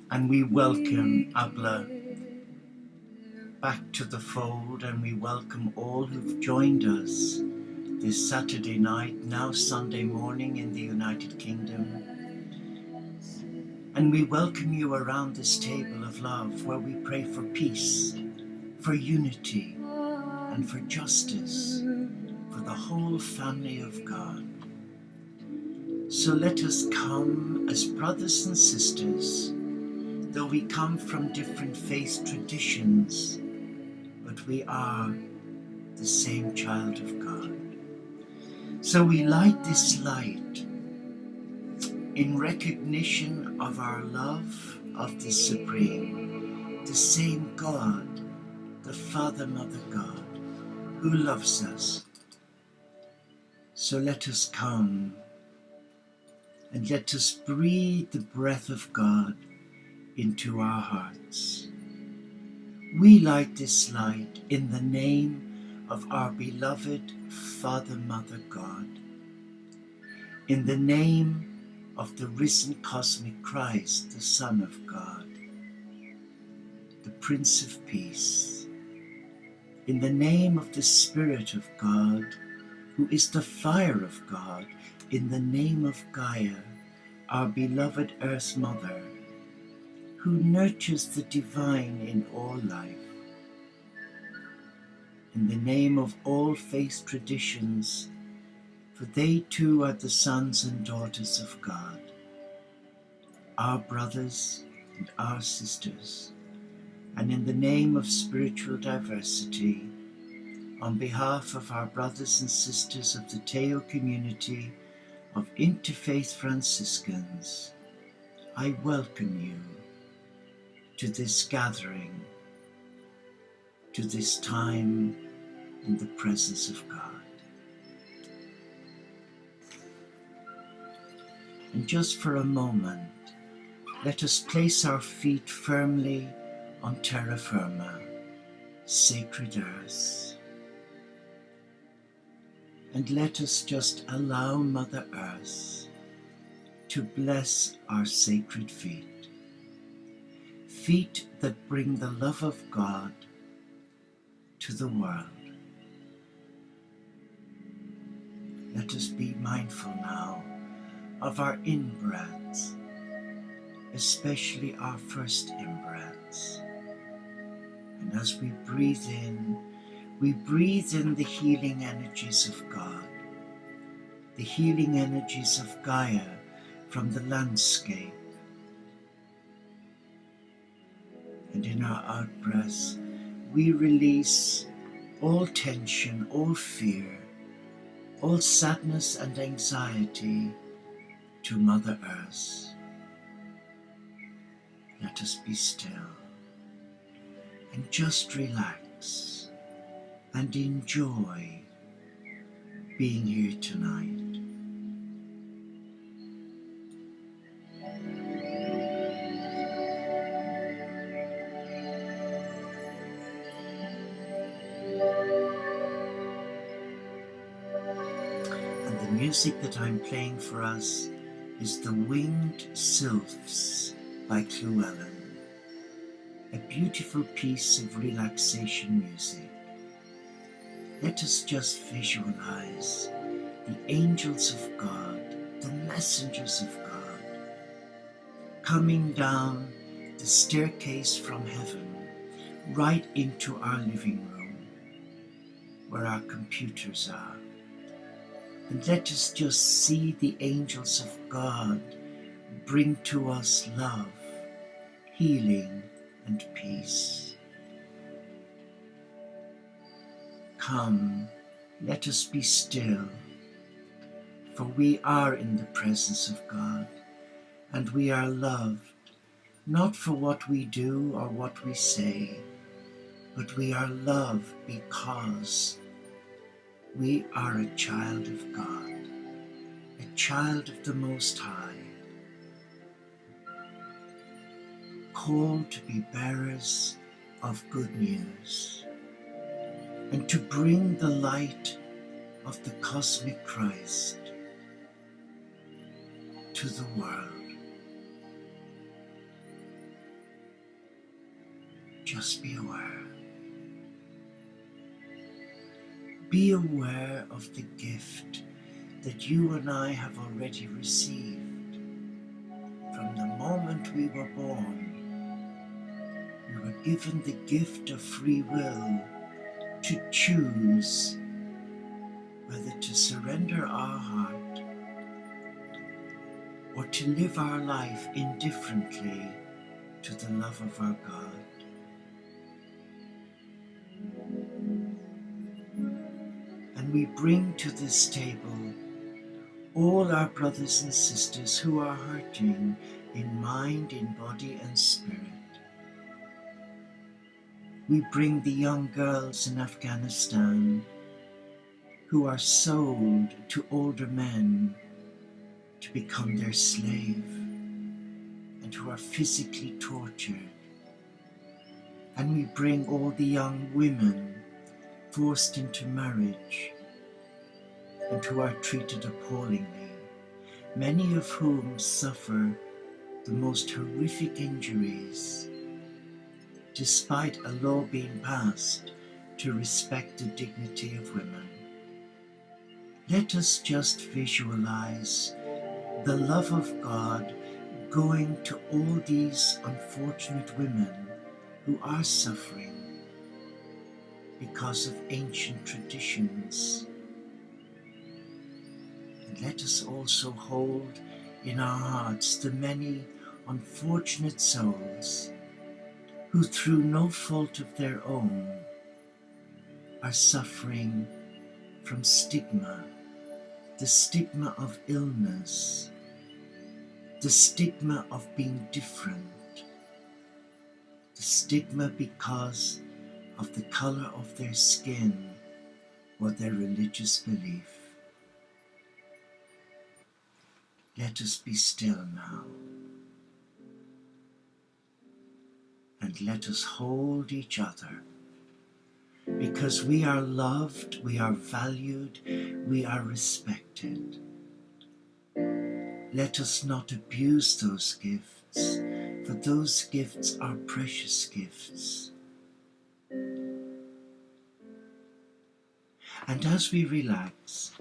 And we welcome Abla back to the fold, and we welcome all who've joined us this Saturday night, now Sunday morning in the United Kingdom. And we welcome you around this table of love where we pray for peace, for unity, and for justice for the whole family of God. So let us come as brothers and sisters, though we come from different faith traditions, but we are the same child of God. So we light this light in recognition of our love of the Supreme, the same God, the Father, Mother God, who loves us. So let us come and let us breathe the breath of God into our hearts. We light this light in the name of our beloved Father, Mother God, in the name of the risen cosmic Christ, the Son of God, the Prince of Peace, in the name of the Spirit of God, who is the fire of God, in the name of Gaia, our beloved Earth Mother, who nurtures the divine in all life, in the name of all faith traditions, for they too are the sons and daughters of God, our brothers and our sisters, and in the name of spiritual diversity, on behalf of our brothers and sisters of the Teo community of Interfaith Franciscans, I welcome you to this gathering, to this time in the presence of God. And just for a moment, let us place our feet firmly on terra firma, sacred earth. And let us just allow Mother Earth to bless our sacred feet, feet that bring the love of God to the world. Let us be mindful now of our in-breaths, especially our first in-breaths. And as we breathe in the healing energies of God, the healing energies of Gaia from the landscape. And in our out-breaths, we release all tension, all fear, all sadness and anxiety to Mother Earth. Let us be still and just relax and enjoy being here tonight. And the music that I'm playing for us is The Winged Sylphs by Llewellyn, a beautiful piece of relaxation music. Let us just visualize the angels of God, the messengers of God, coming down the staircase from heaven right into our living room where our computers are. And let us just see the angels of God bring to us love, healing, and peace. Come, let us be still, for we are in the presence of God, and we are loved, not for what we do or what we say, but we are loved because we are a child of God, a child of the Most High, called to be bearers of good news, and to bring the light of the cosmic Christ to the world. Just be aware. Be aware of the gift that you and I have already received. From the moment we were born, we were given the gift of free will to choose whether to surrender our heart or to live our life indifferently to the love of our God. And we bring to this table all our brothers and sisters who are hurting in mind, in body and spirit. We bring the young girls in Afghanistan who are sold to older men to become their slave and who are physically tortured. And we bring all the young women forced into marriage and who are treated appallingly, many of whom suffer the most horrific injuries, despite a law being passed to respect the dignity of women. Let us just visualize the love of God going to all these unfortunate women who are suffering because of ancient traditions. And let us also hold in our hearts the many unfortunate souls who, through no fault of their own, are suffering from stigma, the stigma of illness, the stigma of being different, the stigma because of the color of their skin or their religious belief. Let us be still now, and let us hold each other, because we are loved, we are valued, we are respected. Let us not abuse those gifts, for those gifts are precious gifts. And as we relax,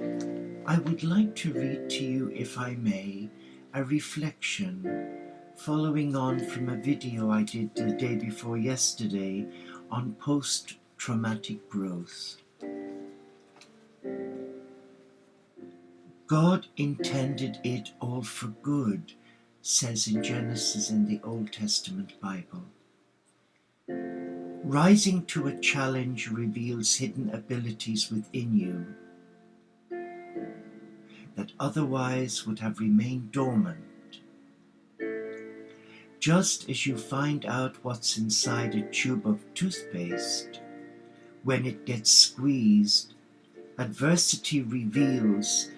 I would like to read to you, if I may, a reflection following on from a video I did the day before yesterday on post-traumatic growth. God intended it all for good, says in Genesis in the Old Testament Bible. Rising to a challenge reveals hidden abilities within you that otherwise would have remained dormant. Just as you find out what's inside a tube of toothpaste, when it gets squeezed, adversity reveals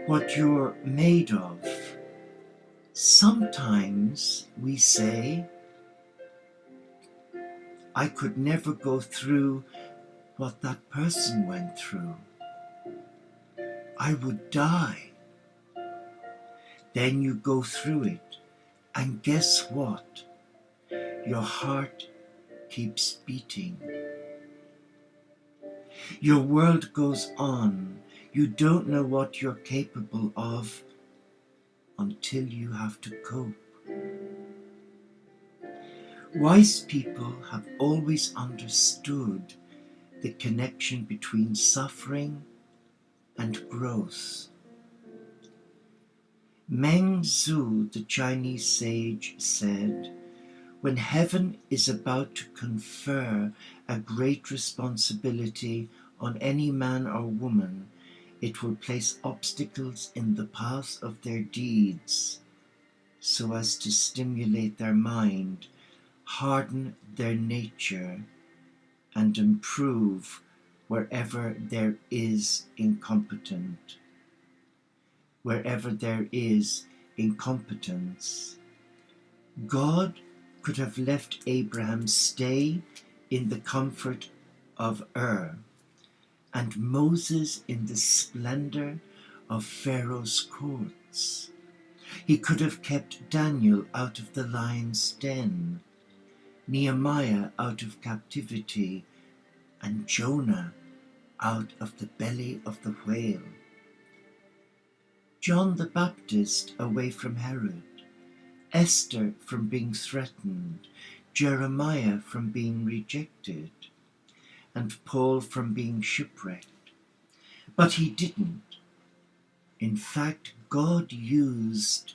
what you're made of. Sometimes we say, I could never go through what that person went through. I would die. Then you go through it, and guess what? Your heart keeps beating. Your world goes on. You don't know what you're capable of until you have to cope. Wise people have always understood the connection between suffering and growth. Meng Zhu, the Chinese sage, said, when heaven is about to confer a great responsibility on any man or woman, it will place obstacles in the path of their deeds so as to stimulate their mind, harden their nature, and improve wherever there is incompetence. Wherever there is incompetence. God could have let Abraham stay in the comfort of Ur, and Moses in the splendor of Pharaoh's courts. He could have kept Daniel out of the lion's den, Nehemiah out of captivity, and Jonah out of the belly of the whale. John the Baptist away from Herod, Esther from being threatened, Jeremiah from being rejected, and Paul from being shipwrecked. But he didn't. In fact, God used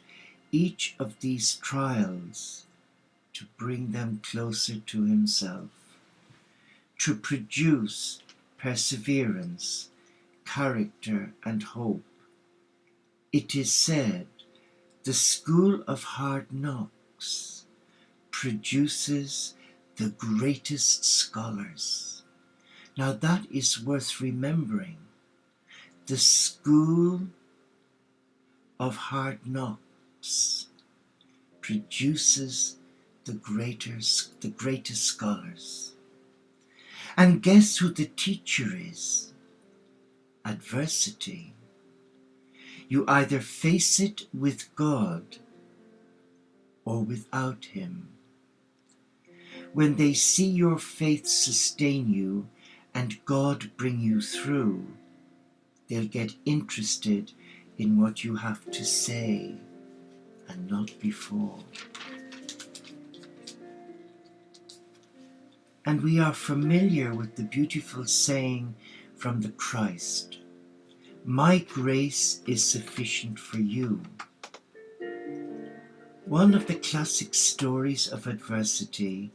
each of these trials to bring them closer to himself, to produce perseverance, character, and hope. It is said, the school of hard knocks produces the greatest scholars. Now that is worth remembering. The school of hard knocks produces the greatest scholars. And guess who the teacher is? Adversity. You either face it with God or without him. When they see your faith sustain you and God bring you through, they'll get interested in what you have to say and not before. And we are familiar with the beautiful saying from the Christ, "My grace is sufficient for you." One of the classic stories of adversity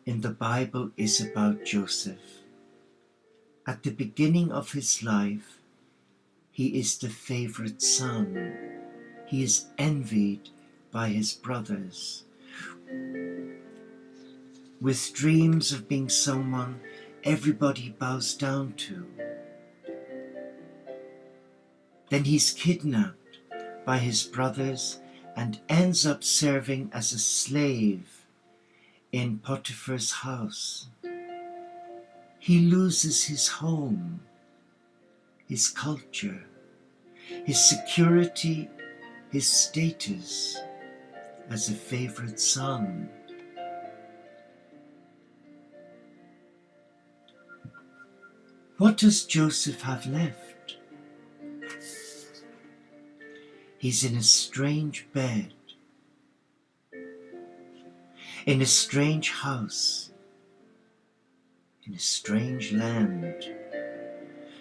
in the Bible is about Joseph. At the beginning of his life, he is the favorite son. He is envied by his brothers, with dreams of being someone everybody bows down to. Then he's kidnapped by his brothers and ends up serving as a slave in Potiphar's house. He loses his home, his culture, his security, his status as a favorite son. What does Joseph have left? He's in a strange bed, in a strange house, in a strange land,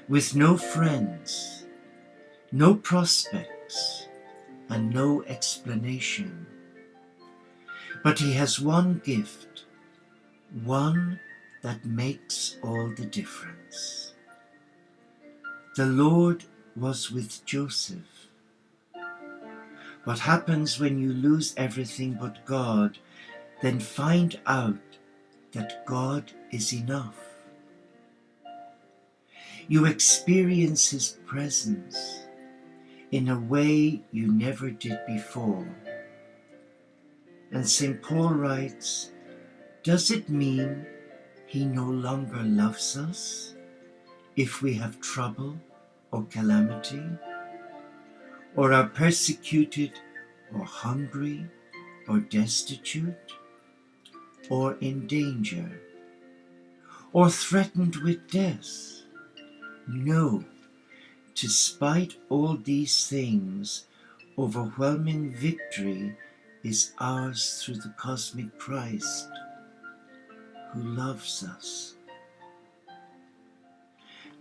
with no friends, no prospects, and no explanation. But he has one gift, one that makes all the difference. The Lord was with Joseph. What happens when you lose everything but God, then find out that God is enough. You experience his presence in a way you never did before. And St. Paul writes, does it mean he no longer loves us if we have trouble or calamity, or are persecuted or hungry or destitute, or in danger, or threatened with death? No, despite all these things, overwhelming victory is ours through the cosmic Christ who loves us.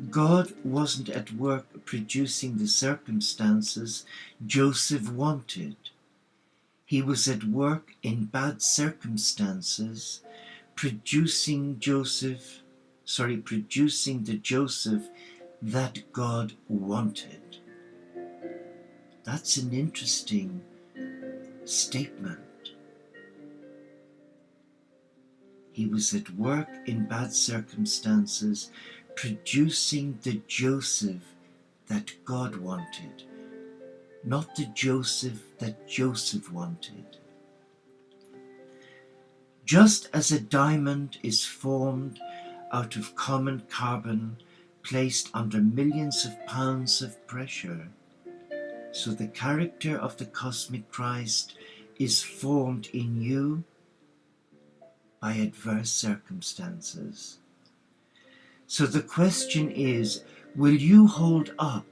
God wasn't at work producing the circumstances Joseph wanted. He was at work in bad circumstances, producing the Joseph that God wanted. That's an interesting statement. He was at work in bad circumstances, producing the Joseph that God wanted, not the Joseph that Joseph wanted. Just as a diamond is formed out of common carbon placed under millions of pounds of pressure, so the character of the cosmic Christ is formed in you by adverse circumstances. So the question is, will you hold up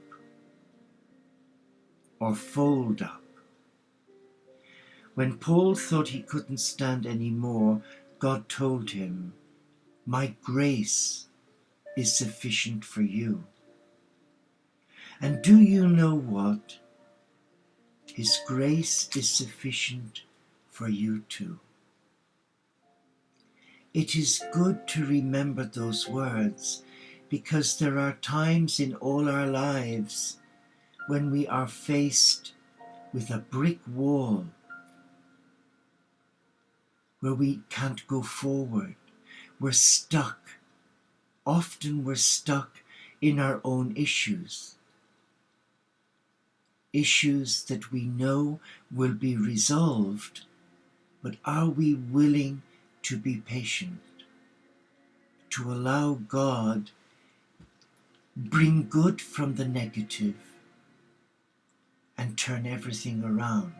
or fold up? When Paul thought he couldn't stand any more, God told him, "My grace is sufficient for you." And do you know what? His grace is sufficient for you too. It is good to remember those words, because there are times in all our lives when we are faced with a brick wall where we can't go forward. We're stuck. Often we're stuck in our own issues. Issues that we know will be resolved, but are we willing to be patient? To allow God bring good from the negative and turn everything around?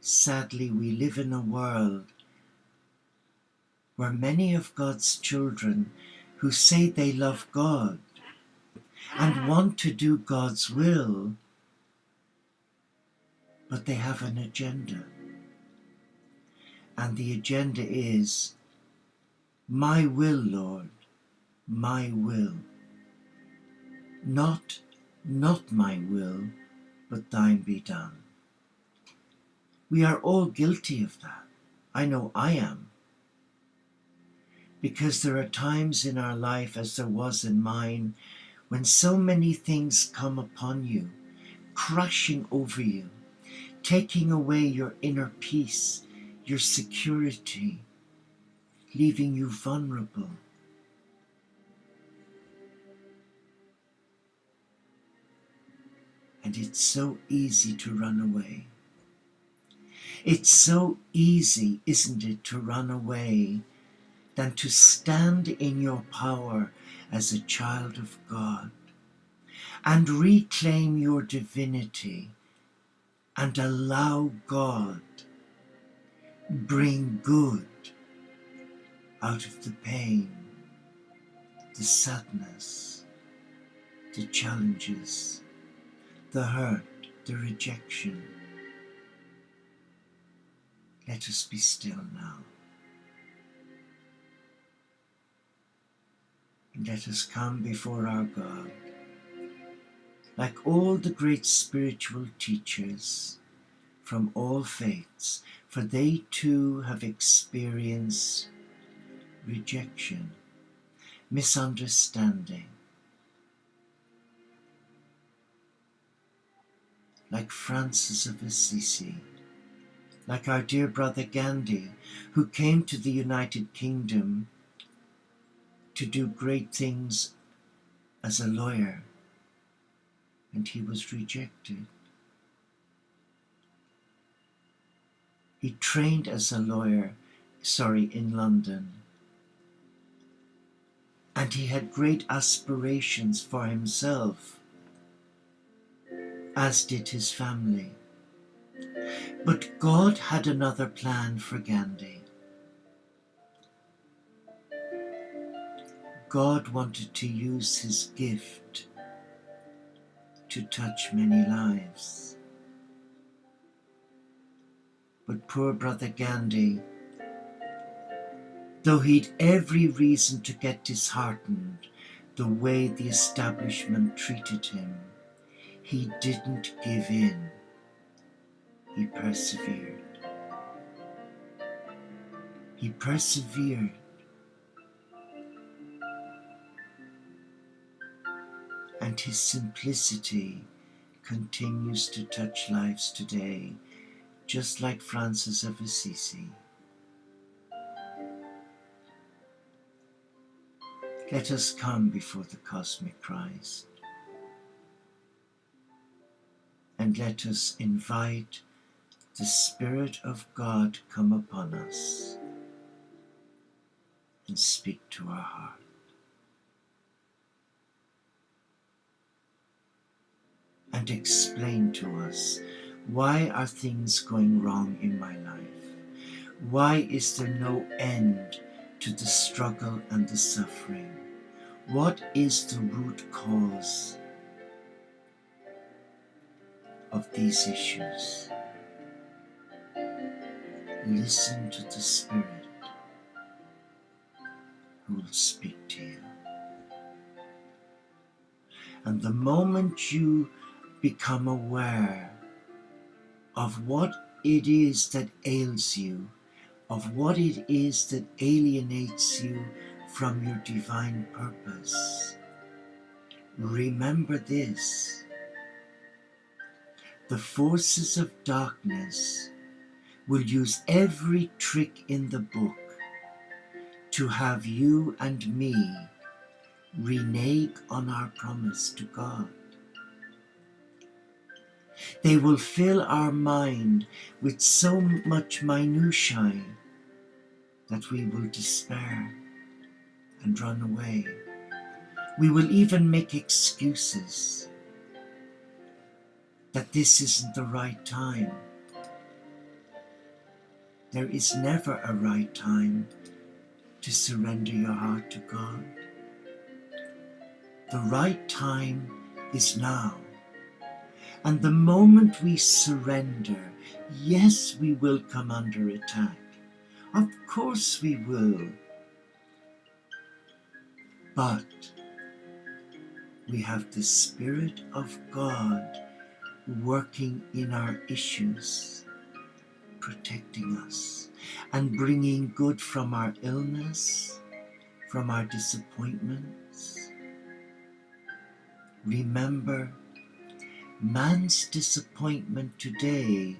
Sadly, we live in a world where many of God's children who say they love God and want to do God's will, but they have an agenda. And the agenda is, "My will, Lord, my will. Not my will, but thine be done." We are all guilty of that. I know I am. Because there are times in our life, as there was in mine, when so many things come upon you, crashing over you, taking away your inner peace, your security, leaving you vulnerable. And it's so easy to run away. It's so easy, isn't it, to run away than to stand in your power as a child of God and reclaim your divinity and allow God bring good out of the pain, the sadness, the challenges, the hurt, the rejection. Let us be still now. And let us come before our God, like all the great spiritual teachers from all faiths, for they too have experienced rejection, misunderstanding, like Francis of Assisi, like our dear brother Gandhi, who came to the United Kingdom to do great things as a lawyer, and he was rejected. He trained as a lawyer, in London, and he had great aspirations for himself, as did his family. But God had another plan for Gandhi. God wanted to use his gift to touch many lives. But poor brother Gandhi, though he'd every reason to get disheartened the way the establishment treated him, he didn't give in. He persevered. He persevered. And his simplicity continues to touch lives today, just like Francis of Assisi. Let us come before the cosmic Christ, and let us invite the Spirit of God come upon us and speak to our heart. And explain to us, why are things going wrong in my life? Why is there no end to the struggle and the suffering? What is the root cause of these issues? Listen to the Spirit who will speak to you. And the moment you become aware of what it is that ails you, of what it is that alienates you from your divine purpose, remember this: the forces of darkness will use every trick in the book to have you and me renege on our promise to God. They will fill our mind with so much minutiae that we will despair and run away. We will even make excuses that this isn't the right time. There is never a right time to surrender your heart to God. The right time is now. And the moment we surrender, yes, we will come under attack. Of course we will. But we have the Spirit of God working in our issues, protecting us and bringing good from our illness, from our disappointments. Remember, man's disappointment today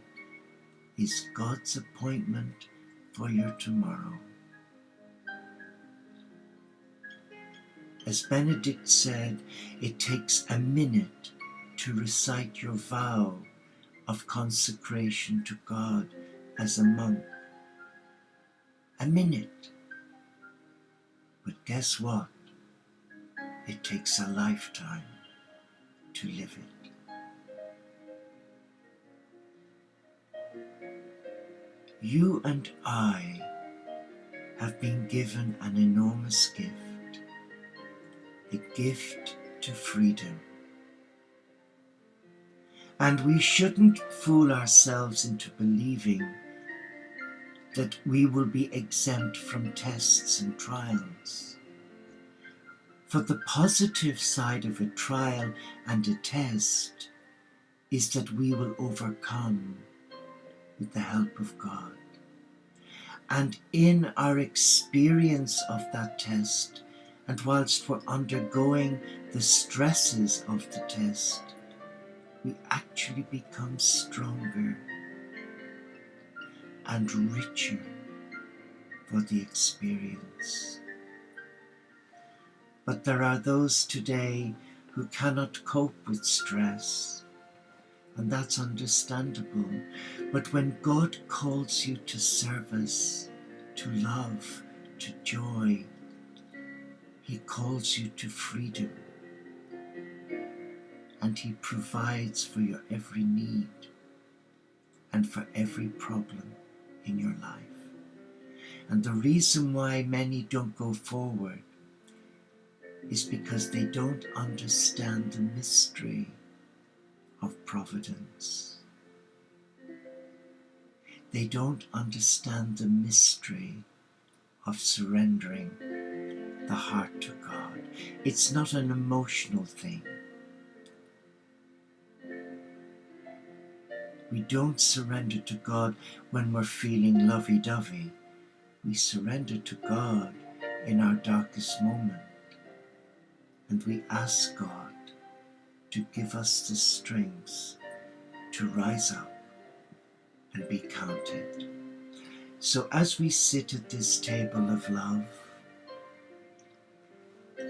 is God's appointment for your tomorrow. As Benedict said, it takes a minute to recite your vow of consecration to God as a monk. A minute. But guess what? It takes a lifetime to live it. You and I have been given an enormous gift, the gift to freedom. And we shouldn't fool ourselves into believing that we will be exempt from tests and trials. For the positive side of a trial and a test is that we will overcome with the help of God. And in our experience of that test, and whilst we're undergoing the stresses of the test, we actually become stronger and richer for the experience. But there are those today who cannot cope with stress, and that's understandable. But when God calls you to service, to love, to joy, He calls you to freedom, and He provides for your every need and for every problem in your life. And the reason why many don't go forward is because they don't understand the mystery of providence. They don't understand the mystery of surrendering the heart to God. It's not an emotional thing. We don't surrender to God when we're feeling lovey-dovey. We surrender to God in our darkest moment. And we ask God to give us the strength to rise up and be counted. So as we sit at this table of love,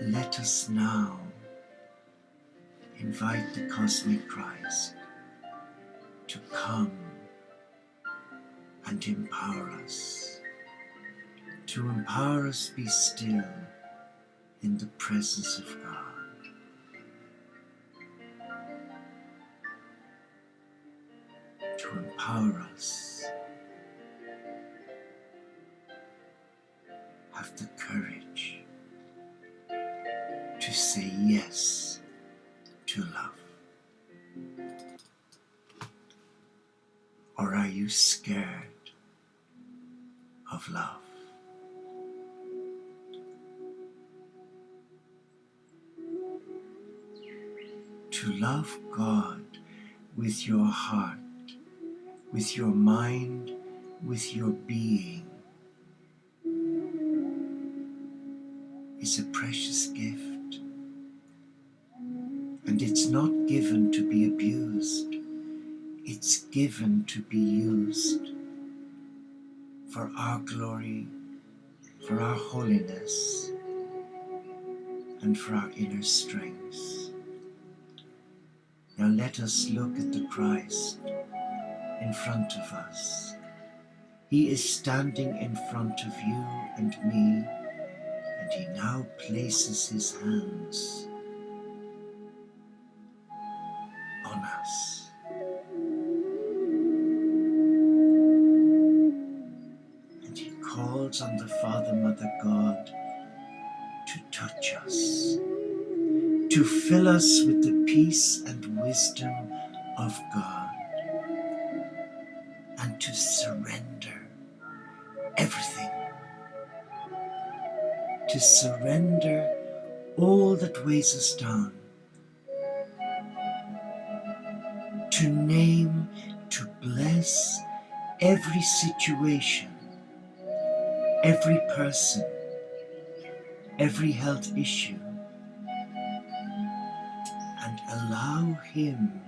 let us now invite the cosmic Christ to come and empower us, be still in the presence of God. To empower us have the courage to say yes to love? Or are you scared of love? To love God with your heart, with your mind, with your being is a precious gift. And it's not given to be abused. It's given to be used for our glory, for our holiness, and for our inner strengths. Now let us look at the Christ in front of us. He is standing in front of you and me, and he now places his hands on us. And he calls on the Father, Mother God to touch us, to fill us with the peace and wisdom of God, and to surrender everything, to surrender all that weighs us down, to name, to bless every situation, every person, every health issue, and allow him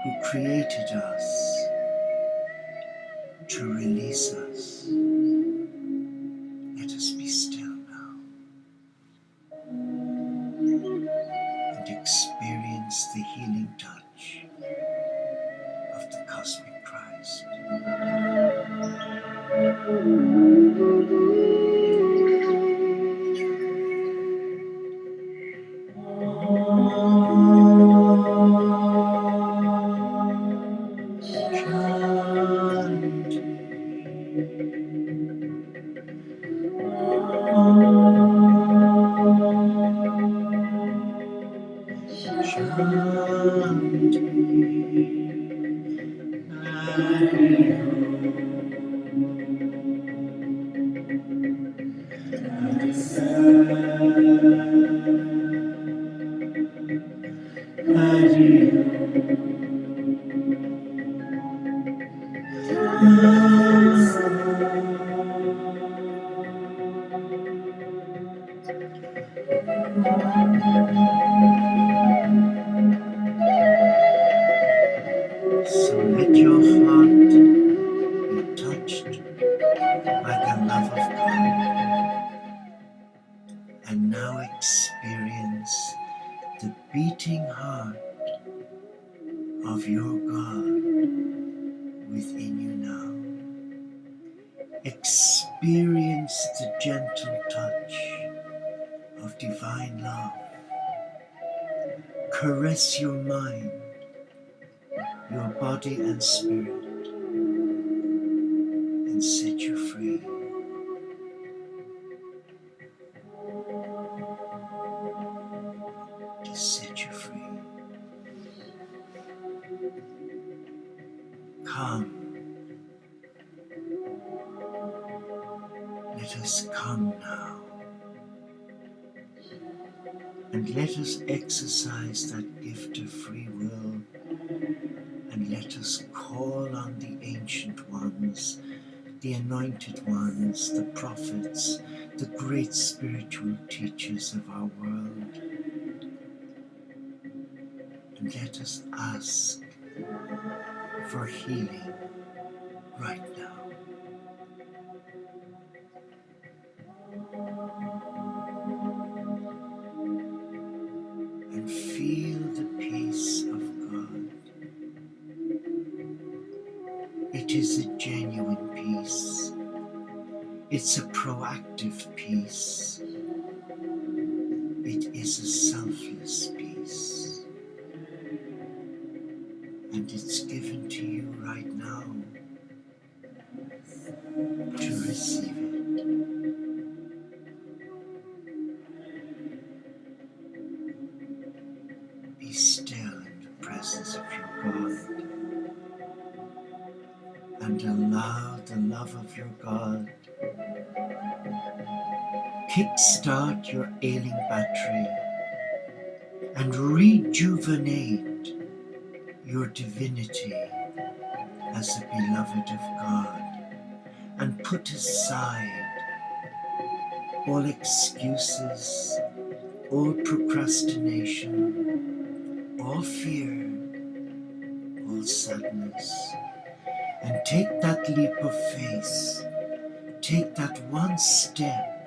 who created us to release us. Let us be still now and experience the healing touch of the cosmic Christ. So let your heart be touched by the love of God, and now experience the beating heart of your God within you now. Experience the gentle touch of divine love. Caress your mind, your body and spirit, and set you free. To set you free. Come. Let us come now. And let us exercise that gift of free will, and let us call on the ancient ones, the anointed ones, the prophets, the great spiritual teachers of our world. And let us ask for healing right now. And feel the peace of God. It is a genuine peace. It's a proactive peace. It is a selfless peace. And it's given to you right now to receive it. love of your God. Kickstart your ailing battery and rejuvenate your divinity as a beloved of God, and put aside all excuses, all procrastination, all fear, all sadness, and take that leap of faith. Take that one step